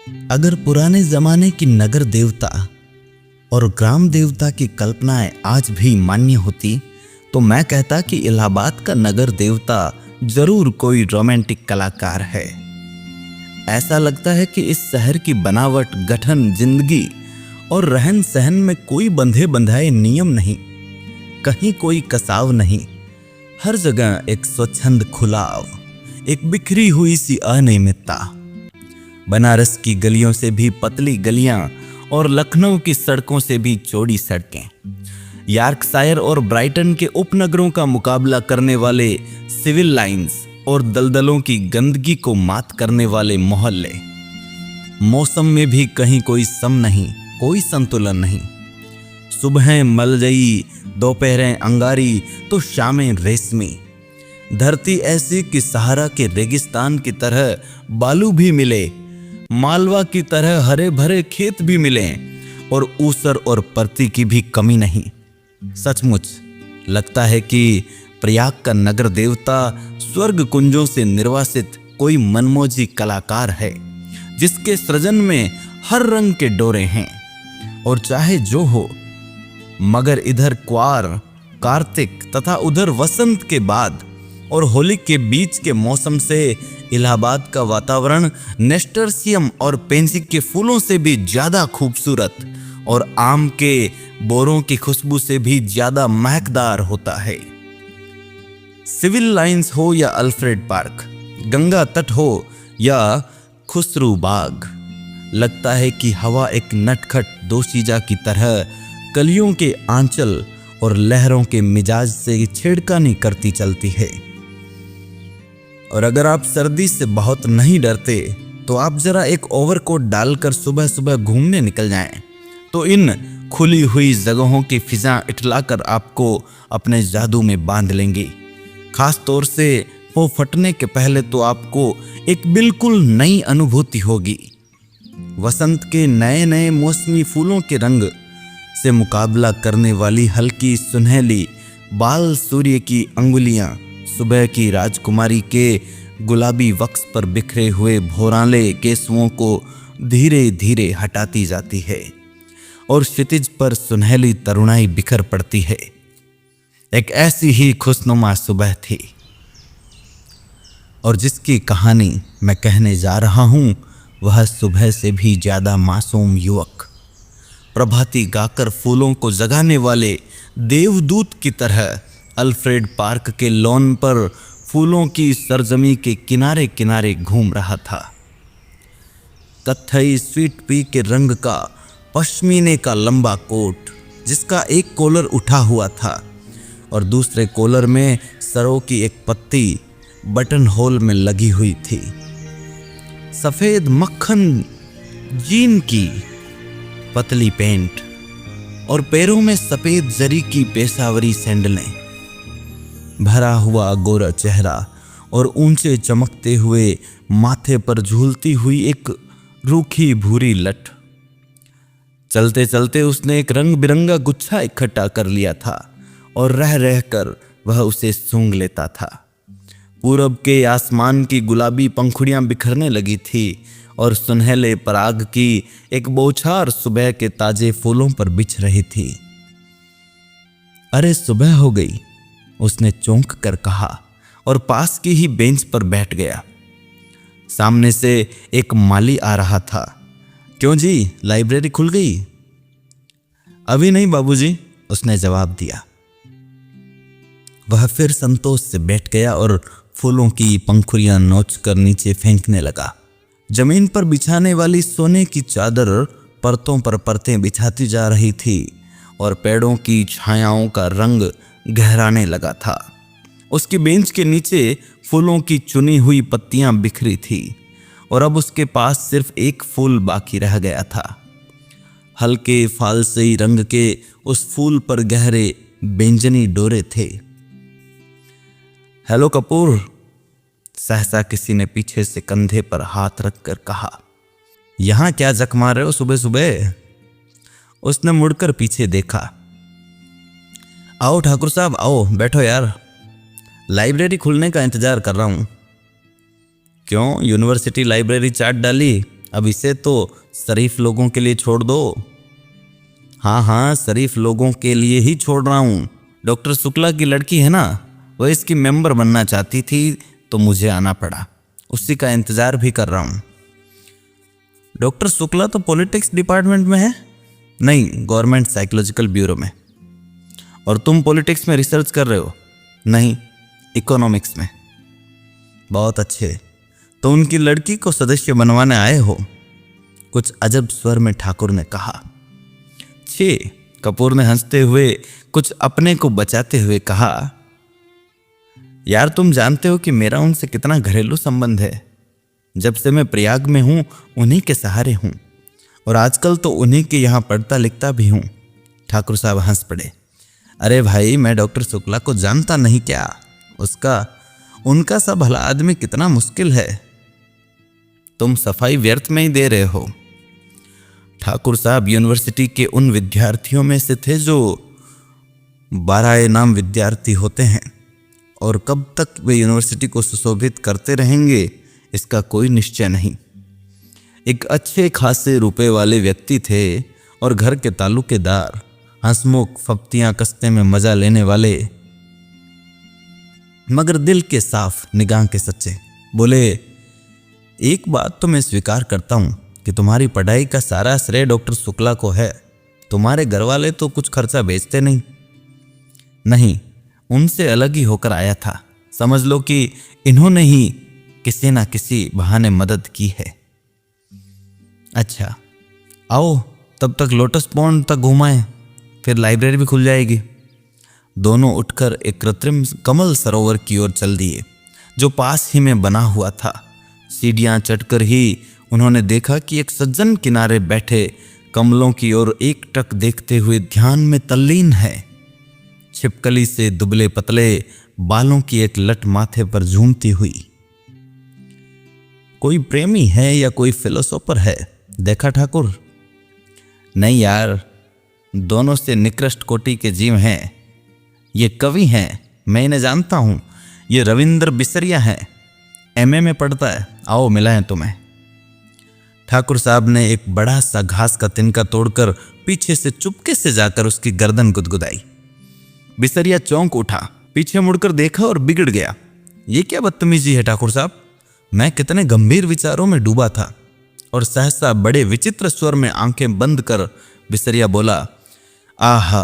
अगर पुराने जमाने की नगर देवता और ग्राम देवता की कल्पनाएं आज भी मान्य होती तो मैं कहता कि इलाहाबाद का नगर देवता जरूर कोई रोमांटिक कलाकार है। ऐसा लगता है कि इस शहर की बनावट, गठन, जिंदगी और रहन सहन में कोई बंधे बंधाए नियम नहीं, कहीं कोई कसाव नहीं। हर जगह एक स्वच्छंद खुलाव, एक बिखरी हुई सी अनियमितता। बनारस की गलियों से भी पतली गलियां और लखनऊ की सड़कों से भी चौड़ी सड़कें, यॉर्कशायर और ब्राइटन के उपनगरों का मुकाबला करने वाले सिविल लाइंस और दलदलों की गंदगी को मात करने वाले मोहल्ले। मौसम में भी कहीं कोई सम नहीं, कोई संतुलन नहीं। सुबहें मलजई, दोपहरें अंगारी तो शामें रेशमी। धरती ऐसी कि सहारा के रेगिस्तान की तरह बालू भी मिले, मालवा की तरह हरे भरे खेत भी मिले और ऊसर और परती की भी कमी नहीं। सचमुच लगता है कि प्रयाग का नगर देवता स्वर्ग कुंजों से निर्वासित कोई मनमोजी कलाकार है, जिसके सृजन में हर रंग के डोरे हैं। और चाहे जो हो, मगर इधर क्वार, कार्तिक तथा उधर वसंत के बाद और होली के बीच के मौसम से इलाहाबाद का वातावरण नेस्टर्सियम और पेंसी के फूलों से भी ज्यादा खूबसूरत और आम के बोरों की खुशबू से भी ज्यादा महकदार होता है। सिविल लाइंस हो या अल्फ्रेड पार्क, गंगा तट हो या खुसरू बाग, लगता है कि हवा एक नटखट दोशीजा की तरह कलियों के आंचल और लहरों के मिजाज से छेड़खानी करती चलती है। और अगर आप सर्दी से बहुत नहीं डरते तो आप जरा एक ओवरकोट डालकर सुबह सुबह घूमने निकल जाएं, तो इन खुली हुई जगहों की फिजा इठलाकर आपको अपने जादू में बांध लेंगी। खास तौर से वो फटने के पहले तो आपको एक बिल्कुल नई अनुभूति होगी। वसंत के नए नए मौसमी फूलों के रंग से मुकाबला करने वाली हल्की सुनहली बाल सूर्य की अंगुलियां सुबह की राजकुमारी के गुलाबी वक्स पर बिखरे हुए भौराले केसुओं को धीरे धीरे हटाती जाती है और क्षितिज पर सुनहली तरुणाई बिखर पड़ती है। एक ऐसी ही खुशनुमा सुबह थी और जिसकी कहानी मैं कहने जा रहा हूं वह सुबह से भी ज्यादा मासूम युवक, प्रभाती गाकर फूलों को जगाने वाले देवदूत की तरह अल्फ्रेड पार्क के लॉन पर फूलों की सरजमी के किनारे किनारे घूम रहा था। कत्थई स्वीट पी के रंग का पश्मीने का लंबा कोट, जिसका एक कॉलर उठा हुआ था और दूसरे कॉलर में सरों की एक पत्ती बटन होल में लगी हुई थी। सफेद मक्खन जीन की पतली पैंट और पैरों में सफेद जरी की पेशावरी सैंडलें, भरा हुआ गोरा चेहरा और ऊंचे चमकते हुए माथे पर झूलती हुई एक रूखी भूरी लठ। चलते चलते उसने एक रंग बिरंगा गुच्छा इकट्ठा कर लिया था और रह रहकर वह उसे सूंघ लेता था। पूरब के आसमान की गुलाबी पंखुड़ियां बिखरने लगी थी और सुनहले पराग की एक बौछार सुबह के ताजे फूलों पर बिछ रही थी। अरे सुबह हो गई, उसने चौंक कर कहा और पास की ही बेंच पर बैठ गया। सामने से एक माली आ रहा था। क्यों जी, लाइब्रेरी खुल गई? अभी नहीं बाबूजी, उसने जवाब दिया। वह फिर संतोष से बैठ गया और फूलों की पंखुड़ियां नोचकर नीचे फेंकने लगा। जमीन पर बिछाने वाली सोने की चादर परतों पर परतें बिछाती जा रही थी और पेड़ों की छायाओं का रंग गहराने लगा था। उसकी बेंच के नीचे फूलों की चुनी हुई पत्तियां बिखरी थी और अब उसके पास सिर्फ एक फूल बाकी रह गया था। हल्के फालसी रंग के उस फूल पर गहरे बैंगनी डोरे थे। हेलो कपूर, सहसा किसी ने पीछे से कंधे पर हाथ रखकर कहा। यहां क्या जख मार रहे हो सुबह सुबह? उसने मुड़कर पीछे देखा। आओ ठाकुर साहब, आओ बैठो यार, लाइब्रेरी खुलने का इंतजार कर रहा हूं। क्यों, यूनिवर्सिटी लाइब्रेरी चाट डाली? अब इसे तो शरीफ लोगों के लिए छोड़ दो। हाँ हाँ, शरीफ लोगों के लिए ही छोड़ रहा हूँ। डॉक्टर शुक्ला की लड़की है ना, वह इसकी मेंबर बनना चाहती थी तो मुझे आना पड़ा। उसी का इंतजार भी कर रहा हूँ। डॉक्टर शुक्ला तो पॉलिटिक्स डिपार्टमेंट में है। नहीं, गवर्नमेंट साइकोलॉजिकल ब्यूरो में। और तुम पॉलिटिक्स में रिसर्च कर रहे हो? नहीं, इकोनॉमिक्स में। बहुत अच्छे, तो उनकी लड़की को सदस्य बनवाने आए हो? कुछ अजब स्वर में ठाकुर ने कहा। छे, कपूर ने हंसते हुए कुछ अपने को बचाते हुए कहा, यार तुम जानते हो कि मेरा उनसे कितना घरेलू संबंध है। जब से मैं प्रयाग में हूं उन्हीं के सहारे हूं, और आजकल तो उन्हीं के यहां पढ़ता लिखता भी हूं। ठाकुर साहब हंस पड़े। अरे भाई, मैं डॉक्टर शुक्ला को जानता नहीं क्या? उनका सब भला आदमी कितना मुश्किल है। तुम सफाई व्यर्थ में ही दे रहे हो। ठाकुर साहब यूनिवर्सिटी के उन विद्यार्थियों में से थे जो 12 इनाम विद्यार्थी होते हैं, और कब तक वे यूनिवर्सिटी को सुशोभित करते रहेंगे इसका कोई निश्चय नहीं। एक अच्छे खासे रुपए वाले व्यक्ति थे और घर के ताल्लुकेदार, हंसमुख, फप्तियां कसते में मजा लेने वाले, मगर दिल के साफ, निगाह के सच्चे। बोले, एक बात तो मैं स्वीकार करता हूं कि तुम्हारी पढ़ाई का सारा श्रेय डॉक्टर शुक्ला को है। तुम्हारे घर वाले तो कुछ खर्चा बेचते नहीं, उनसे अलग ही होकर आया था। समझ लो कि इन्होंने ही किसी ना किसी बहाने मदद की है। अच्छा, आओ तब तक लोटस पॉन्ड तक घुमाएं, फिर लाइब्रेरी भी खुल जाएगी। दोनों उठकर एक कृत्रिम कमल सरोवर की ओर चल दिए जो पास ही में बना हुआ था। सीढ़ियां चढ़कर ही उन्होंने देखा कि एक सज्जन किनारे बैठे कमलों की ओर एकटक देखते हुए ध्यान में तल्लीन है। छिपकली से दुबले पतले बालों की एक लट माथे पर झूमती हुई। कोई प्रेमी है या कोई फिलोसोफर है? देखा ठाकुर? नहीं यार, दोनों से निकृष्ट कोटि के जीव हैं। ये कवि हैं, मैं इन्हें जानता हूं। ये रविंद्र बिसरिया है, एमए में पढ़ता है। आओ मिलाएं तुम्हें। ठाकुर साहब ने एक बड़ा सा घास का तिनका तोड़कर पीछे से चुपके से जाकर उसकी गर्दन गुदगुदाई। बिसरिया चौंक उठा, पीछे मुड़कर देखा और बिगड़ गया। ये क्या बदतमीजी है ठाकुर साहब? मैं कितने गंभीर विचारों में डूबा था। और सहसा बड़े विचित्र स्वर में आंखें बंद कर बिसरिया बोला, आहा,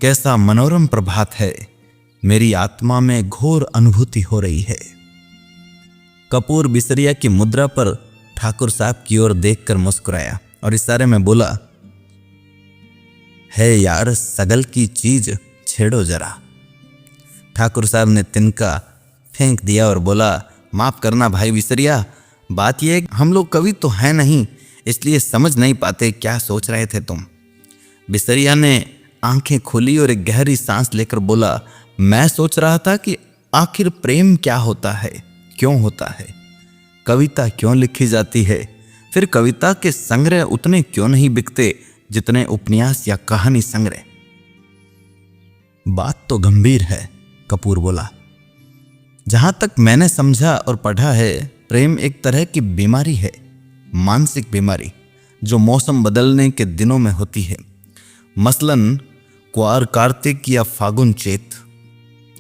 कैसा मनोरम प्रभात है। मेरी आत्मा में घोर अनुभूति हो रही है। कपूर बिसरिया की मुद्रा पर ठाकुर साहब की ओर देखकर मुस्कुराया और इशारे में बोला, है यार, सगल की चीज छेड़ो जरा। ठाकुर साहब ने तिनका फेंक दिया और बोला, माफ करना भाई बिसरिया, बात यह है हम लोग कवि तो हैं नहीं, इसलिए समझ नहीं पाते क्या सोच रहे थे तुम। बिसरिया ने आंखें खोली और एक गहरी सांस लेकर बोला, मैं सोच रहा था कि आखिर प्रेम क्या होता है, क्यों होता है, कविता क्यों लिखी जाती है, फिर कविता के संग्रह उतने क्यों नहीं बिकते जितने उपन्यास या कहानी संग्रह। बात तो गंभीर है, कपूर बोला। जहां तक मैंने समझा और पढ़ा है, प्रेम एक तरह की बीमारी है, मानसिक बीमारी, जो मौसम बदलने के दिनों में होती है। मसलन क्वार कार्तिक या फागुन चैत।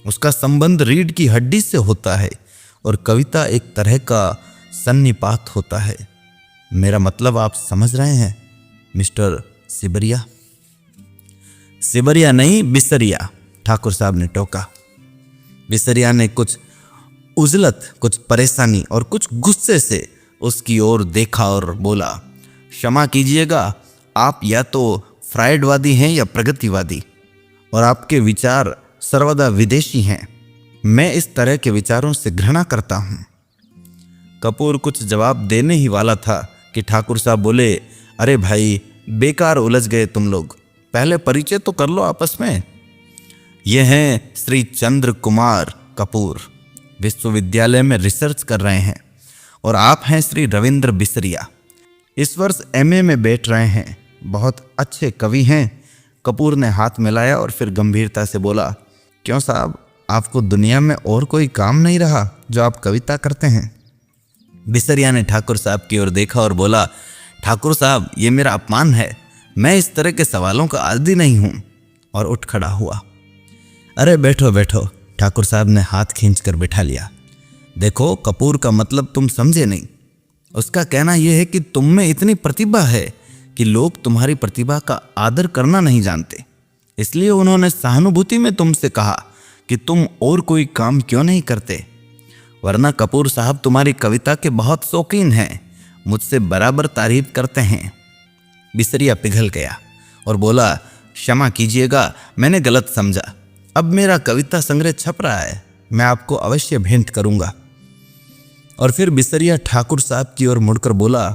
उसका संबंध रीढ़ की हड्डी से होता है और कविता एक तरह का सन्निपात होता है। मेरा मतलब आप समझ रहे हैं मिस्टर सिबरिया? सिबरिया नहीं, बिसरिया, ठाकुर साहब ने टोका। बिसरिया ने कुछ उजलत, कुछ परेशानी और कुछ गुस्से से उसकी ओर देखा और बोला, क्षमा कीजिएगा, आप या तो फ्रायडवादी हैं या प्रगतिवादी, और आपके विचार सर्वदा विदेशी हैं। मैं इस तरह के विचारों से घृणा करता हूं। कपूर कुछ जवाब देने ही वाला था कि ठाकुर साहब बोले, अरे भाई, बेकार उलझ गए तुम लोग, पहले परिचय तो कर लो आपस में। ये हैं श्री चंद्र कुमार कपूर, विश्वविद्यालय में रिसर्च कर रहे हैं, और आप हैं श्री रविंद्र बिसरिया, इस वर्ष एमए में बैठ रहे हैं, बहुत अच्छे कवि हैं। कपूर ने हाथ मिलाया और फिर गंभीरता से बोला, क्यों साहब, आपको दुनिया में और कोई काम नहीं रहा जो आप कविता करते हैं? बिसरिया ने ठाकुर साहब की ओर देखा और बोला, ठाकुर साहब, ये मेरा अपमान है। मैं इस तरह के सवालों का आदी नहीं हूं। और उठ खड़ा हुआ। अरे बैठो बैठो, ठाकुर साहब ने हाथ खींचकर बिठा लिया। देखो, कपूर का मतलब तुम समझे नहीं। उसका कहना यह है कि तुम में इतनी प्रतिभा है कि लोग तुम्हारी प्रतिभा का आदर करना नहीं जानते। इसलिए उन्होंने सहानुभूति में तुमसे कहा कि तुम और कोई काम क्यों नहीं करते, वरना कपूर साहब तुम्हारी कविता के बहुत शौकीन हैं, मुझसे बराबर तारीफ करते हैं। बिसरिया पिघल गया और बोला, क्षमा कीजिएगा, मैंने गलत समझा। अब मेरा कविता संग्रह छप रहा है, मैं आपको अवश्य भेंट करूंगा। और फिर बिसरिया ठाकुर साहब की ओर मुड़कर बोला,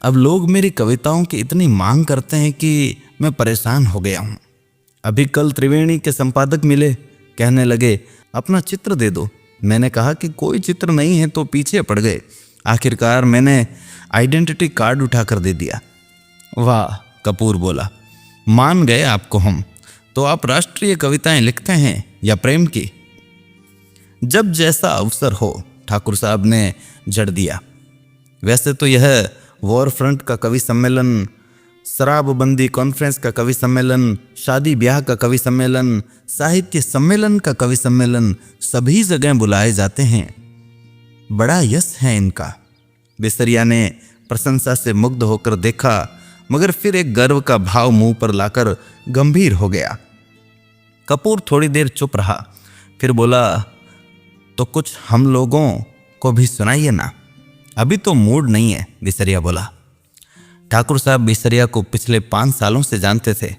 अब लोग मेरी कविताओं की इतनी मांग करते हैं कि मैं परेशान हो गया हूं। अभी कल त्रिवेणी के संपादक मिले, कहने लगे अपना चित्र दे दो। मैंने कहा कि कोई चित्र नहीं है, तो पीछे पड़ गए। आखिरकार मैंने आइडेंटिटी कार्ड उठाकर दे दिया। वाह, कपूर बोला, मान गए आपको हम। तो आप राष्ट्रीय कविताएं लिखते हैं या प्रेम की? जब जैसा अवसर हो, ठाकुर साहब ने जड़ दिया। वैसे तो यह वॉर फ्रंट का कवि सम्मेलन, शराबबंदी कॉन्फ्रेंस का कवि सम्मेलन, शादी ब्याह का कवि सम्मेलन, साहित्य सम्मेलन का कवि सम्मेलन, सभी जगह बुलाए जाते हैं। बड़ा यश है इनका। बिसरिया ने प्रशंसा से मुग्ध होकर देखा, मगर फिर एक गर्व का भाव मुंह पर लाकर गंभीर हो गया। कपूर थोड़ी देर चुप रहा, फिर बोला, तो कुछ हम लोगों को भी सुनाइए ना। अभी तो मूड नहीं है, बिसरिया बोला। ठाकुर साहब बिसरिया को पिछले 5 सालों से जानते थे।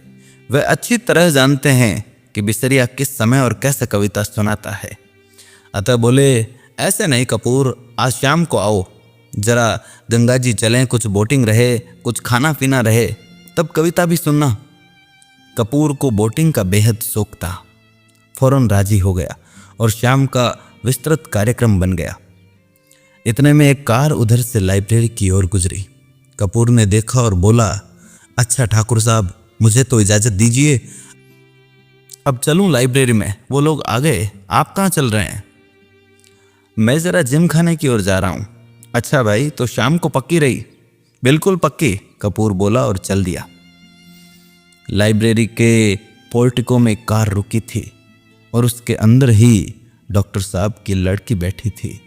वह अच्छी तरह जानते हैं कि बिसरिया किस समय और कैसे कविता सुनाता है। अतः बोले, ऐसे नहीं कपूर, आज शाम को आओ, जरा गंगा जी चलें, कुछ बोटिंग रहे, कुछ खाना पीना रहे, तब कविता भी सुनना। कपूर को बोटिंग का बेहद शौक था। फौरन राजी हो गया और शाम का विस्तृत कार्यक्रम बन गया। इतने में एक कार उधर से लाइब्रेरी की ओर गुजरी। कपूर ने देखा और बोला, अच्छा ठाकुर साहब, मुझे तो इजाजत दीजिए, अब चलूं लाइब्रेरी में। वो लोग आ गए, आप कहाँ चल रहे हैं? मैं जरा जिम खाने की ओर जा रहा हूं। अच्छा भाई, तो शाम को पक्की रही? बिल्कुल पक्की, कपूर बोला और चल दिया। लाइब्रेरी के पोर्टिको में कार रुकी थी और उसके अंदर ही डॉक्टर साहब की लड़की बैठी थी।